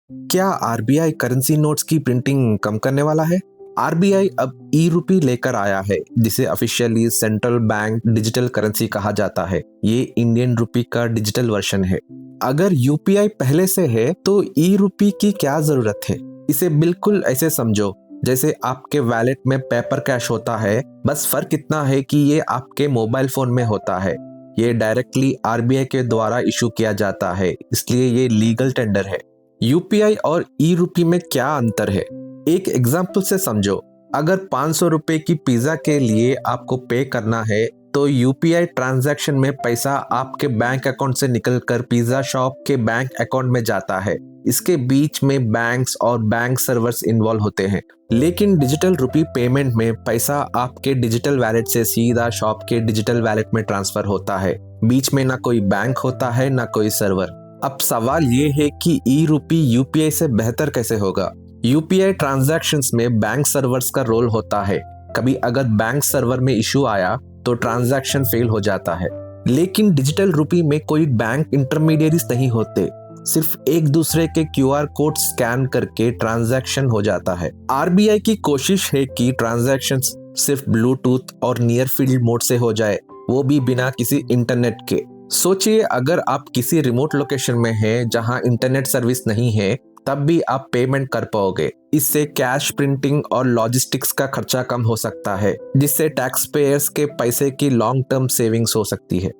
क्या RBI currency notes की printing कम करने वाला है? आरबीआई अब ई रूपी लेकर आया है, जिसे officially central bank digital currency कहा जाता है। ये इंडियन रूपी का डिजिटल वर्जन है। अगर यूपीआई पहले से है तो ई रूपी की क्या जरूरत है? इसे बिल्कुल ऐसे समझो जैसे आपके वैलेट में पेपर कैश होता है, बस फर्क इतना है कि ये आपके मोबाइल फोन में होता है। ये डायरेक्टली आरबीआई के द्वारा इशू किया जाता है, इसलिए ये लीगल टेंडर है। यूपीआई और ई रूपी में क्या अंतर है? एक एग्जाम्पल से समझो। अगर 500 रुपए की पिज्जा के लिए आपको पे करना है तो यूपीआई ट्रांजैक्शन में पैसा आपके बैंक अकाउंट से निकलकर पिज्जा शॉप के बैंक अकाउंट में जाता है। इसके बीच में बैंक्स और बैंक सर्वर्स इन्वॉल्व होते हैं। लेकिन डिजिटल रुपी पेमेंट में पैसा आपके डिजिटल वैलेट से सीधा शॉप के डिजिटल वैलेट में ट्रांसफर होता है। बीच में ना कोई बैंक होता है ना कोई सर्वर। अब सवाल ये है कि ई रूपी यूपीआई से बेहतर कैसे होगा? यूपीआई ट्रांजैक्शंस में बैंक सर्वर्स का रोल होता है। कभी अगर बैंक सर्वर में इशू आया तो ट्रांजैक्शन फेल हो जाता है। लेकिन डिजिटल रूपी में कोई बैंक इंटरमीडियरीज नहीं होते, सिर्फ एक दूसरे के क्यूआर कोड स्कैन करके ट्रांजैक्शन हो जाता है। आरबीआई की कोशिश है कि ट्रांजैक्शन सिर्फ ब्लूटूथ और नियर फील्ड मोड से हो जाए, वो भी बिना किसी इंटरनेट के। सोचिए, अगर आप किसी रिमोट लोकेशन में हैं जहां इंटरनेट सर्विस नहीं है, तब भी आप पेमेंट कर पाओगे। इससे कैश प्रिंटिंग और लॉजिस्टिक्स का खर्चा कम हो सकता है, जिससे टैक्स पेयर्स के पैसे की लॉन्ग टर्म सेविंग्स हो सकती है।